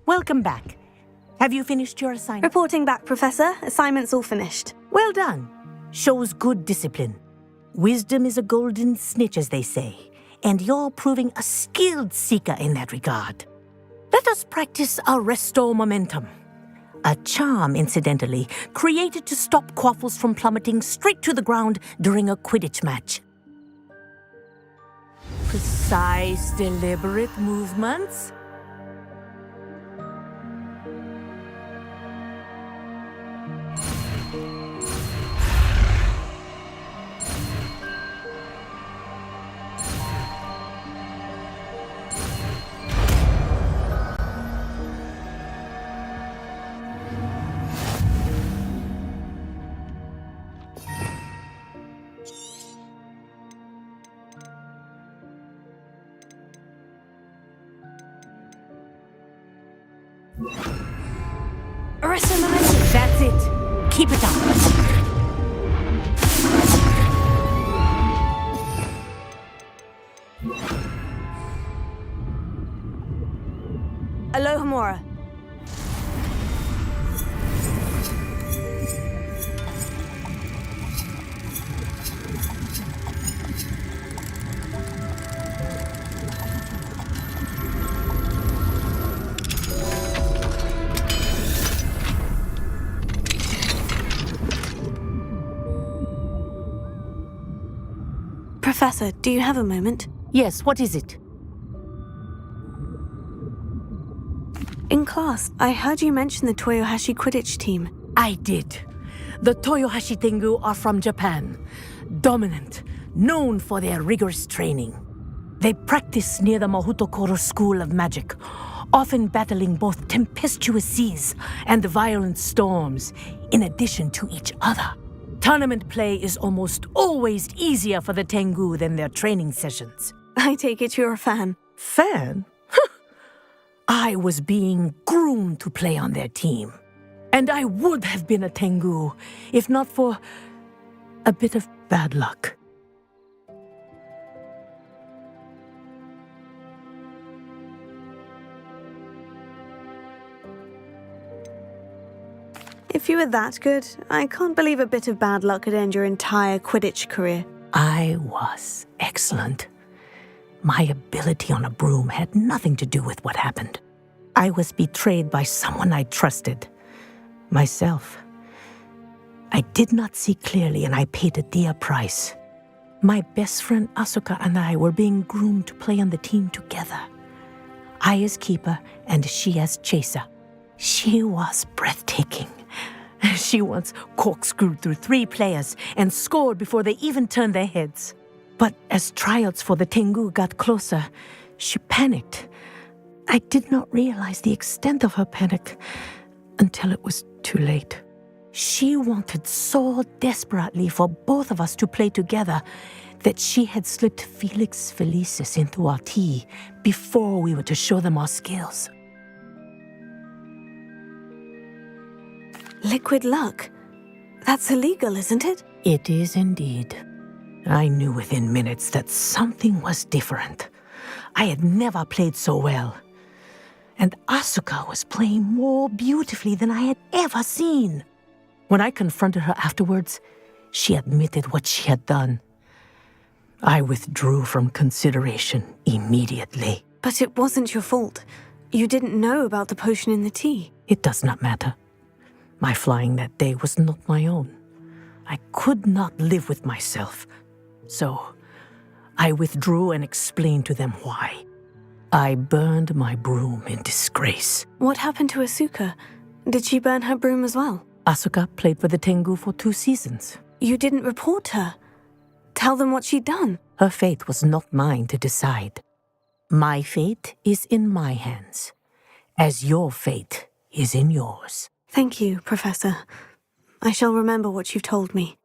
Welcome back. Have you finished your assignment? Reporting back, Professor. Assignment's all finished. Well done. Shows good discipline. Wisdom is a golden snitch, as they say, and you're proving a skilled seeker in that regard. Let us practice our Restore Momentum. A charm, incidentally, created to stop quaffles from plummeting straight to the ground during a Quidditch match. Precise, deliberate movements. Arresting momentum. That's it. Keep it up. Alohomora. Professor, do you have a moment? Yes, what is it? In class, I heard you mention the Toyohashi Quidditch team. I did. The Toyohashi Tengu are from Japan. Dominant, known for their rigorous training. They practice near the Mahutokoro School of Magic, often battling both tempestuous seas and violent storms, in addition to each other. Tournament play is almost always easier for the Tengu than their training sessions. I take it you're a fan. Fan? I was being groomed to play on their team. And I would have been a Tengu, if not for a bit of bad luck. If you were that good, I can't believe a bit of bad luck could end your entire Quidditch career. I was excellent. My ability on a broom had nothing to do with what happened. I was betrayed by someone I trusted. Myself. I did not see clearly, and I paid a dear price. My best friend Asuka and I were being groomed to play on the team together. I as keeper, and she as chaser. She was breathtaking. She once corkscrewed through 3 players and scored before they even turned their heads. But as tryouts for the Tengu got closer, she panicked. I did not realize the extent of her panic until it was too late. She wanted so desperately for both of us to play together that she had slipped Felix Felicis into our tea before we were to show them our skills. Liquid luck? That's illegal, isn't it? It is indeed. I knew within minutes that something was different. I had never played so well. And Asuka was playing more beautifully than I had ever seen. When I confronted her afterwards, she admitted what she had done. I withdrew from consideration immediately. But it wasn't your fault. You didn't know about the potion in the tea. It does not matter. My flying that day was not my own. I could not live with myself. So, I withdrew and explained to them why. I burned my broom in disgrace. What happened to Asuka? Did she burn her broom as well? Asuka played for the Tengu for 2 seasons. You didn't report her. Tell them what she'd done. Her fate was not mine to decide. My fate is in my hands, as your fate is in yours. Thank you, Professor. I shall remember what you've told me.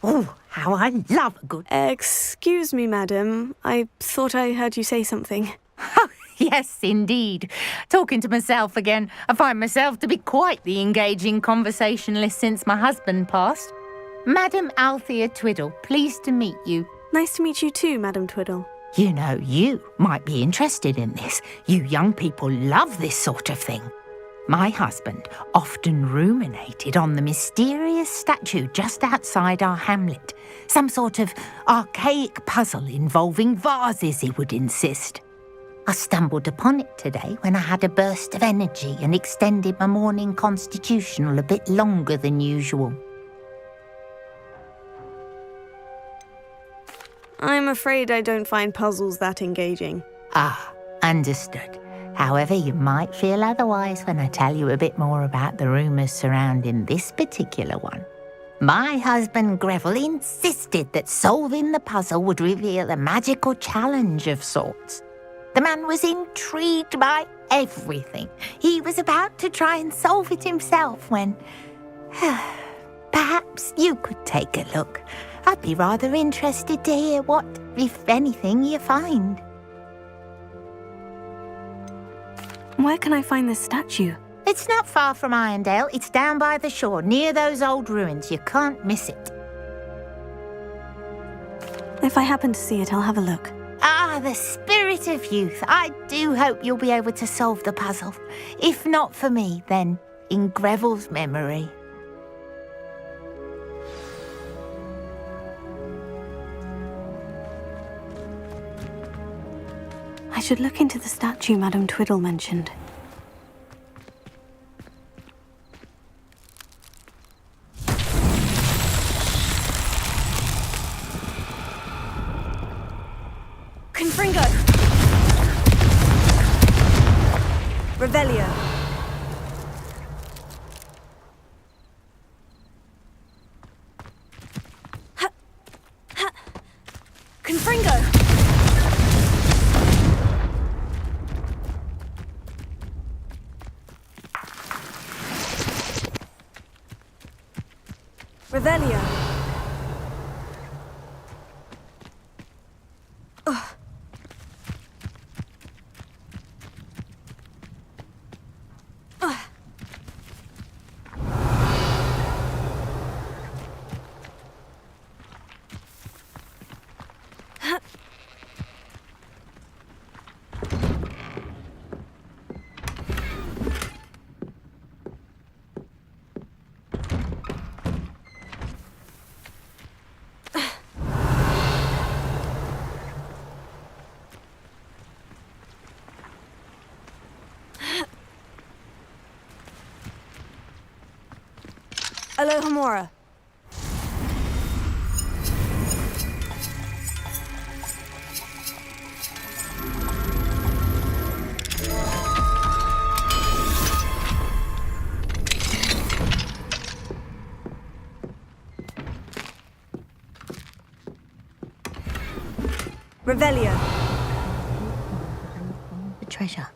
Oh, how I love a good... Excuse me, madam. I thought I heard you say something. Oh, yes, indeed. Talking to myself again. I find myself to be quite the engaging conversationalist since my husband passed. Madam Althea Twiddle, pleased to meet you. Nice to meet you too, Madam Twiddle. You know, you might be interested in this. You young people love this sort of thing. My husband often ruminated on the mysterious statue just outside our hamlet. Some sort of archaic puzzle involving vases, he would insist. I stumbled upon it today when I had a burst of energy and extended my morning constitutional a bit longer than usual. I'm afraid I don't find puzzles that engaging. Ah, understood. However, you might feel otherwise when I tell you a bit more about the rumours surrounding this particular one. My husband Greville insisted that solving the puzzle would reveal a magical challenge of sorts. The man was intrigued by everything. He was about to try and solve it himself when... Perhaps you could take a look. I'd be rather interested to hear what, if anything, you find. Where can I find this statue? It's not far from Irondale. It's down by the shore, near those old ruins. You can't miss it. If I happen to see it, I'll have a look. Ah, the spirit of youth. I do hope you'll be able to solve the puzzle. If not for me, then in Greville's memory. I should look into the statue Madam Twiddle mentioned. Confringo! Revelio! Confringo! Revelio. Ugh. Ugh. Alohomora. Revelio. The treasure.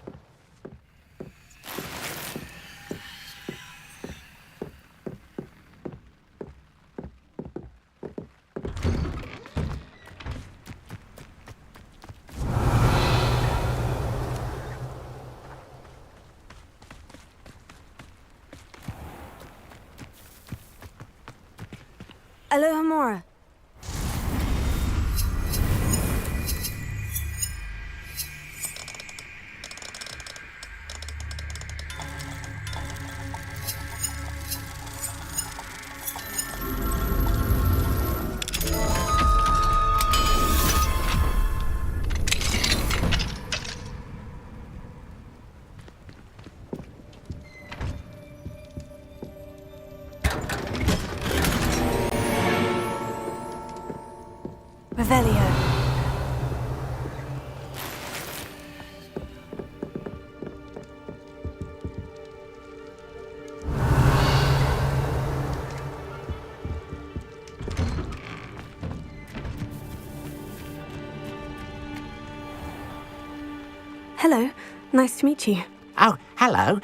Alohomora. Revelio. Hello, nice to meet you. Oh, hello.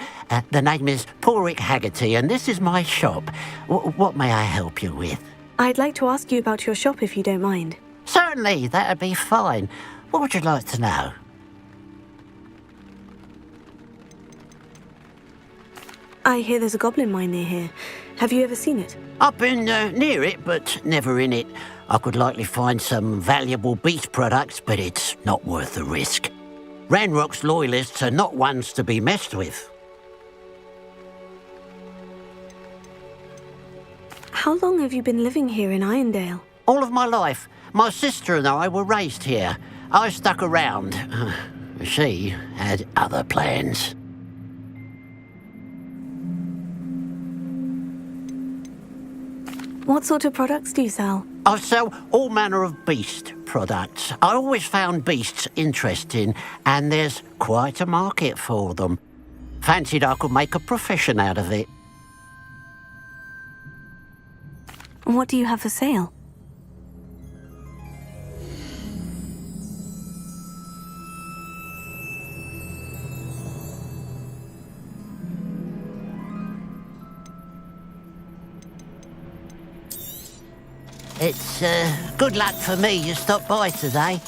The name is Porrick Haggerty, and this is my shop. What may I help you with? I'd like to ask you about your shop if you don't mind. Certainly, that'd be fine. What would you like to know? I hear there's a goblin mine near here. Have you ever seen it? I've been near it, but never in it. I could likely find some valuable beast products, but it's not worth the risk. Ranrock's loyalists are not ones to be messed with. How long have you been living here in Irondale? All of my life. My sister and I were raised here. I stuck around. She had other plans. What sort of products do you sell? I sell all manner of beast products. I always found beasts interesting, and there's quite a market for them. Fancied I could make a profession out of it. And what do you have for sale? It's good luck for me you stopped by today.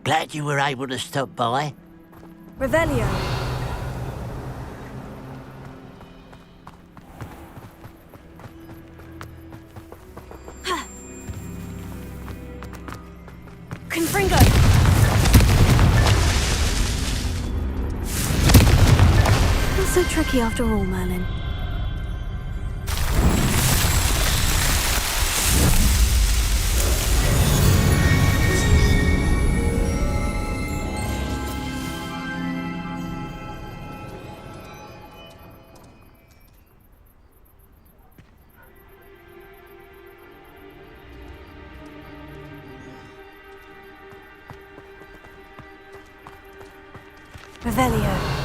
Glad you were able to stop by. Revelio. Confringo. Not so tricky after all, Merlin. Revelio.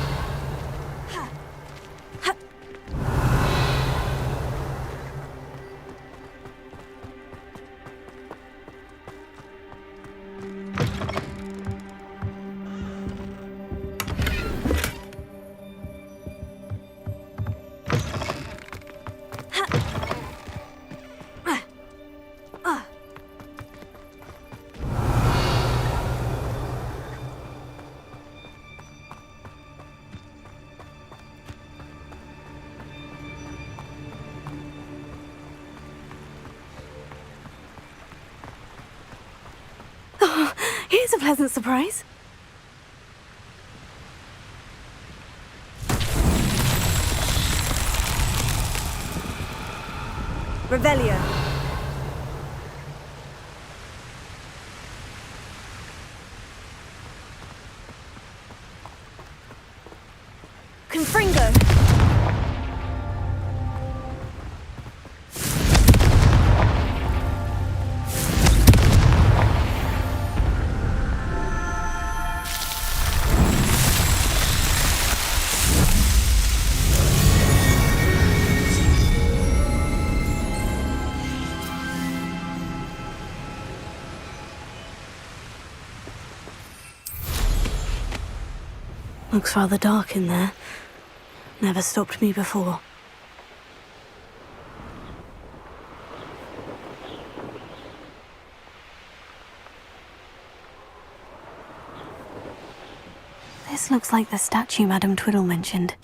Here's a pleasant surprise. Revelio. Confringo. Looks rather dark in there. Never stopped me before. This looks like the statue Madame Twiddle mentioned.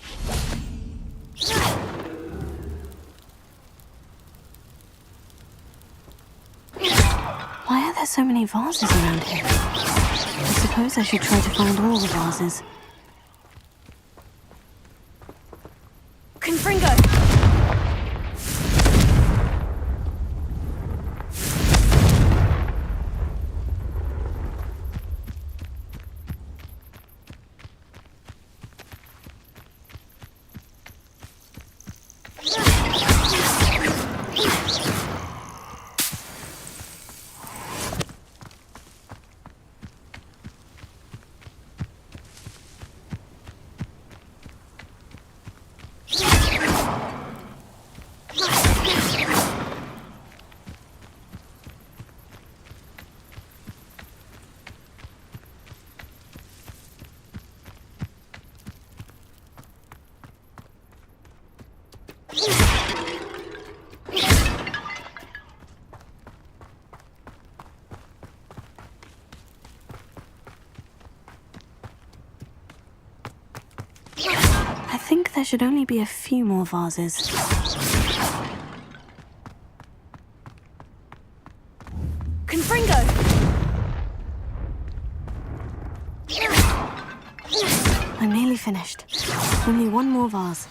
Why are there so many vases around here? I suppose I should try to find all the vases. Confringo! I think there should only be a few more vases. Confringo! I'm nearly finished. Only one more vase.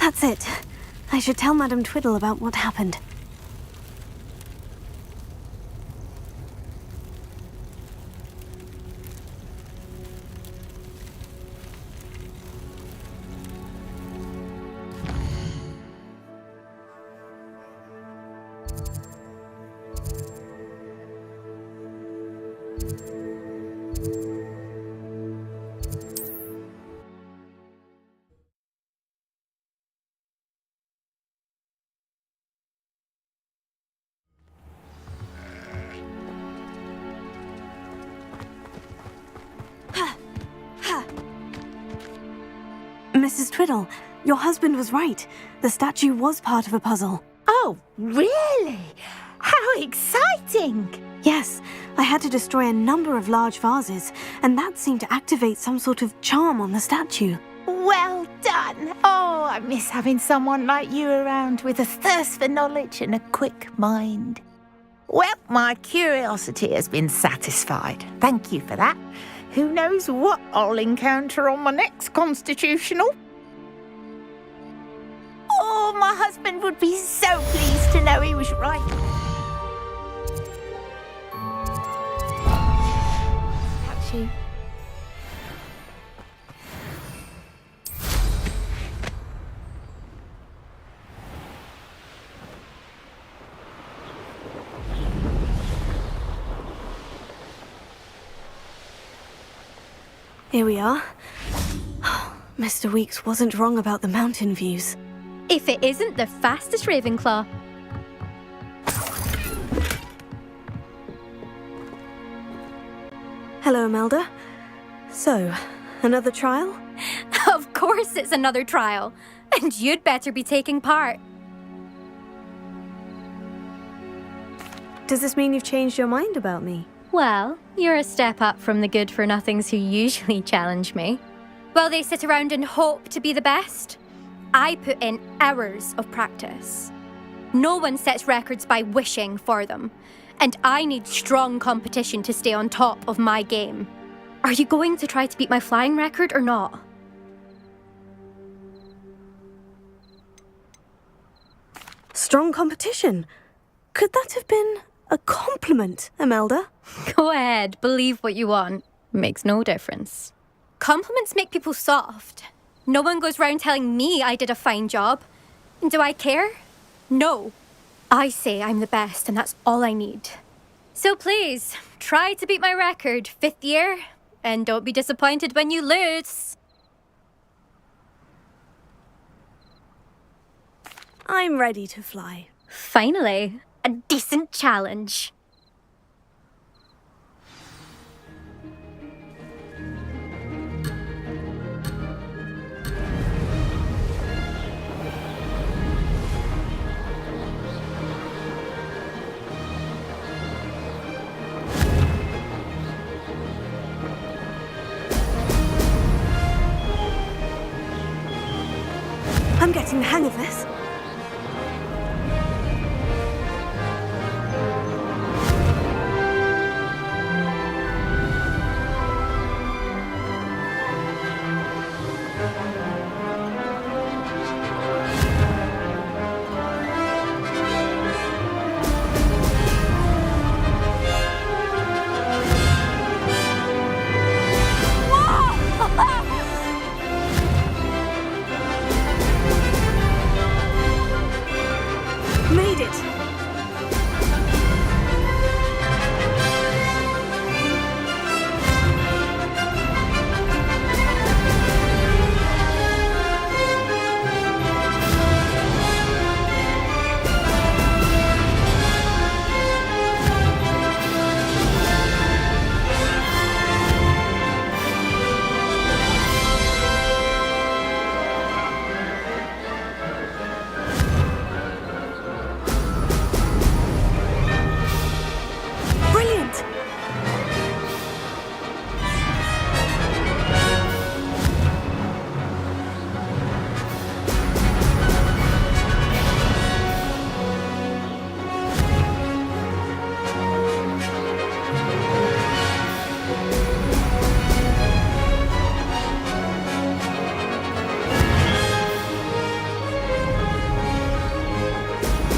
That's it. I should tell Madame Twiddle about what happened. Mrs. Twiddle, your husband was right. The statue was part of a puzzle. Oh, really? How exciting! Yes, I had to destroy a number of large vases, and that seemed to activate some sort of charm on the statue. Well done! Oh, I miss having someone like you around with a thirst for knowledge and a quick mind. Well, my curiosity has been satisfied. Thank you for that. Who knows what I'll encounter on my next constitutional? Oh, my husband would be so pleased to know he was right. Catch you. Here we are. Mr. Weeks wasn't wrong about the mountain views. If it isn't the fastest Ravenclaw. Hello, Imelda. So, another trial? Of course it's another trial. And you'd better be taking part. Does this mean you've changed your mind about me? Well, you're a step up from the good-for-nothings who usually challenge me. While they sit around and hope to be the best, I put in hours of practice. No one sets records by wishing for them. and I need strong competition to stay on top of my game. Are you going to try to beat my flying record or not? Strong competition? Could that have been a compliment, Imelda? Go ahead, believe what you want. Makes no difference. Compliments make people soft. No one goes round telling me I did a fine job. Do I care? No. I say I'm the best, and that's all I need. So please, try to beat my record, 5th year, and don't be disappointed when you lose. I'm ready to fly. Finally, a decent challenge. I'm getting the hang of this. Made it! Brilliant!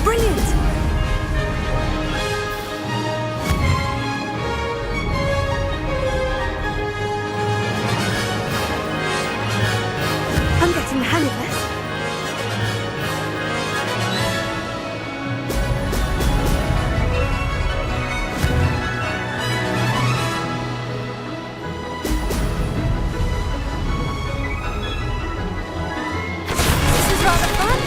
Brilliant! I'm getting the hang of this. This is rather fun.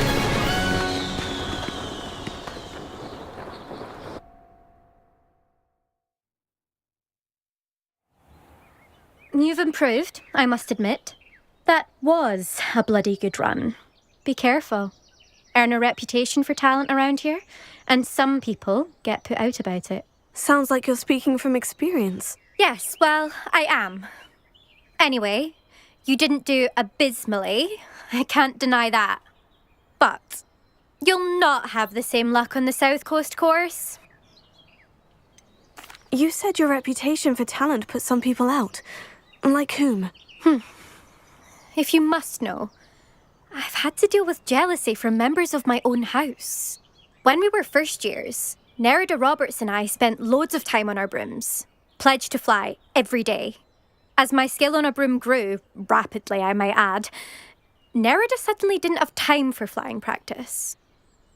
You've improved, I must admit. That was a bloody good run. Be careful. Earn a reputation for talent around here, and some people get put out about it. Sounds like you're speaking from experience. Yes, well, I am. Anyway, you didn't do abysmally. I can't deny that. But you'll not have the same luck on the South Coast course. You said your reputation for talent put some people out. Like whom? If you must know, I've had to deal with jealousy from members of my own house. When we were first years, Nerida Roberts and I spent loads of time on our brooms, pledged to fly every day. As my skill on a broom grew, rapidly I might add, Nerida suddenly didn't have time for flying practice.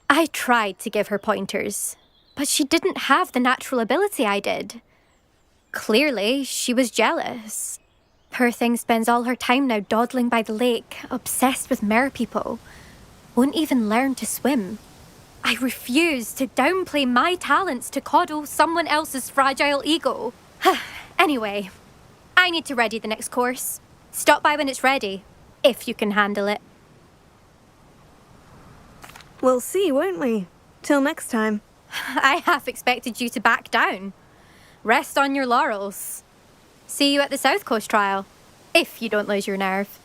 I tried to give her pointers, but she didn't have the natural ability I did. Clearly, she was jealous. Poor thing spends all her time now dawdling by the lake, obsessed with merpeople. Won't even learn to swim. I refuse to downplay my talents to coddle someone else's fragile ego. Anyway, I need to ready the next course. Stop by when it's ready, if you can handle it. We'll see, won't we? Till next time. I half expected you to back down. Rest on your laurels. See you at the South Coast trial, if you don't lose your nerve.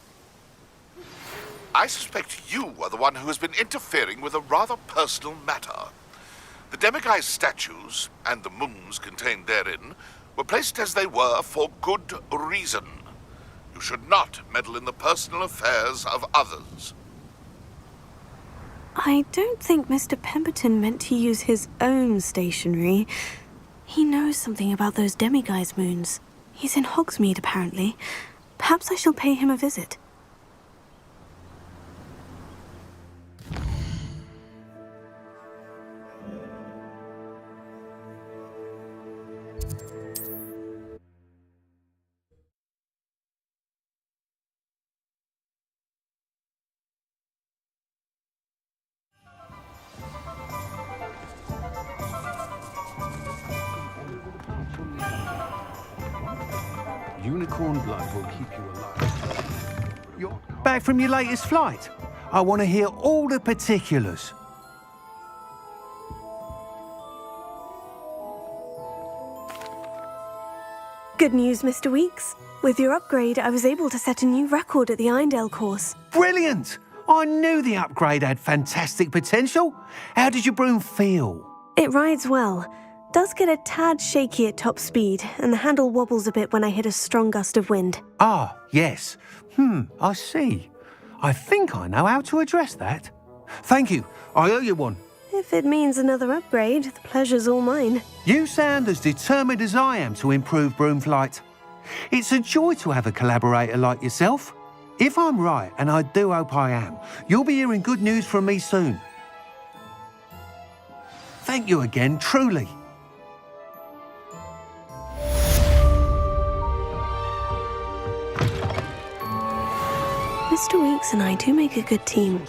I suspect you are the one who has been interfering with a rather personal matter. The demiguise statues and the moons contained therein were placed as they were for good reason. You should not meddle in the personal affairs of others. I don't think Mr. Pemberton meant to use his own stationery. He knows something about those demiguise moons. He's in Hogsmeade, apparently. Perhaps I shall pay him a visit. Unicorn blood will keep you alive. You're back from your latest flight. I want to hear all the particulars. Good news, Mr. Weeks. With your upgrade, I was able to set a new record at the Irondale course. Brilliant! I knew the upgrade had fantastic potential. How did your broom feel? It rides well. Does get a tad shaky at top speed, and the handle wobbles a bit when I hit a strong gust of wind. Ah, yes. I see. I think I know how to address that. Thank you. I owe you one. If it means another upgrade, the pleasure's all mine. You sound as determined as I am to improve broom flight. It's a joy to have a collaborator like yourself. If I'm right, and I do hope I am, you'll be hearing good news from me soon. Thank you again, truly. Mr. Weeks and I do make a good team.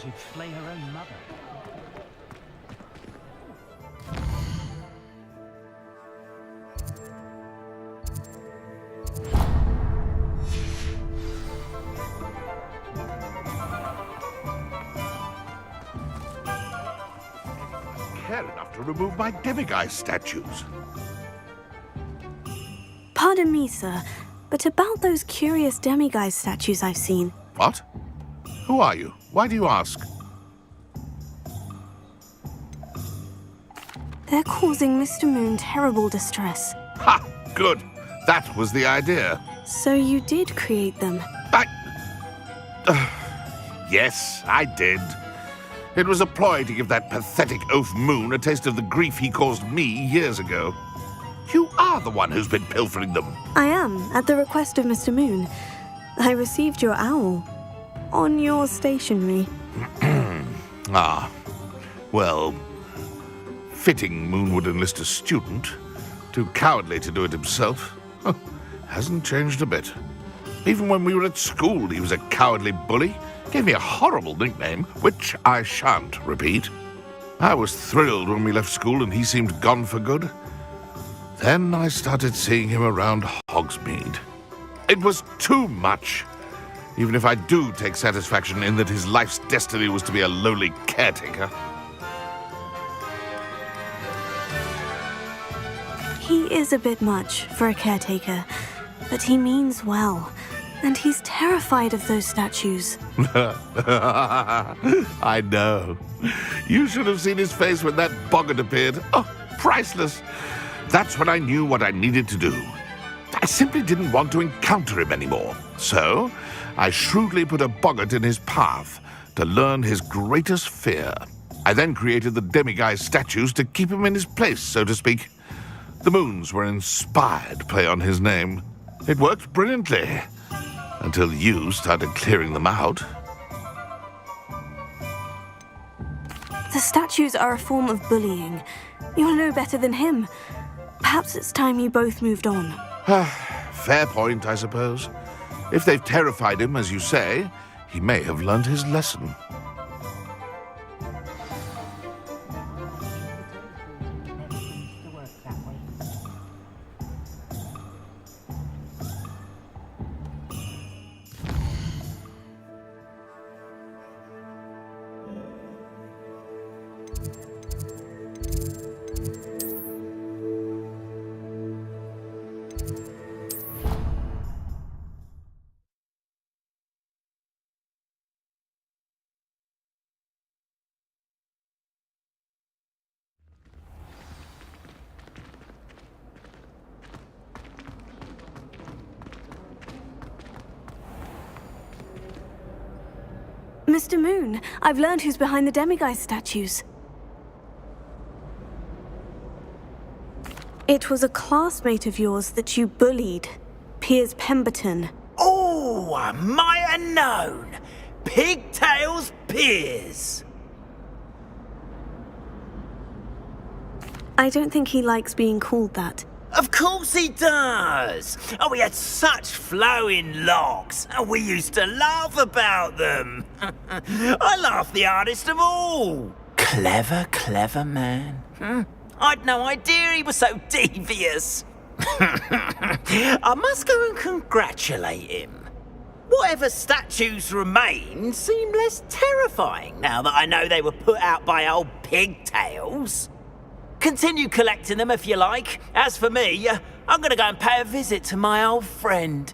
Care enough to remove my demiguise statues. Pardon me, sir, but about those curious demiguise statues I've seen. What? Who are you? Why do you ask? They're causing Mr. Moon terrible distress. Ha! Good. That was the idea. So you did create them? Yes, I did. It was a ploy to give that pathetic oaf Moon a taste of the grief he caused me years ago. You are the one who's been pilfering them. I am, at the request of Mr. Moon. I received your owl. On your stationery. Ah. Well, fitting Moon would enlist a student. Too cowardly to do it himself. Hasn't changed a bit. Even when we were at school, he was a cowardly bully. Gave me a horrible nickname, which I shan't repeat. I was thrilled when we left school and he seemed gone for good. Then I started seeing him around Hogsmeade. It was too much. Even if I do take satisfaction in that his life's destiny was to be a lowly caretaker. He is a bit much for a caretaker, but he means well. And he's terrified of those statues. I know. You should have seen his face when that boggart appeared. Oh, priceless. That's when I knew what I needed to do. I simply didn't want to encounter him anymore. So, I shrewdly put a boggart in his path to learn his greatest fear. I then created the demiguise statues to keep him in his place, so to speak. The moons were an inspired play on his name. It worked brilliantly. Until you started clearing them out. The statues are a form of bullying. You'll know better than him. Perhaps it's time you both moved on. Fair point, I suppose. If they've terrified him, as you say, he may have learned his lesson. Mr. Moon, I've learned who's behind the demiguise statues. It was a classmate of yours that you bullied, Piers Pemberton. Oh, I might have known. Pigtails Piers. I don't think he likes being called that. Of course he does. Oh, he had such flowing locks, and we used to laugh about them. I laughed the hardest of all. Clever, clever man. I'd no idea he was so devious. I must go and congratulate him. Whatever statues remain seem less terrifying now that I know they were put out by old pigtails. Continue collecting them if you like. As for me, I'm going to go and pay a visit to my old friend.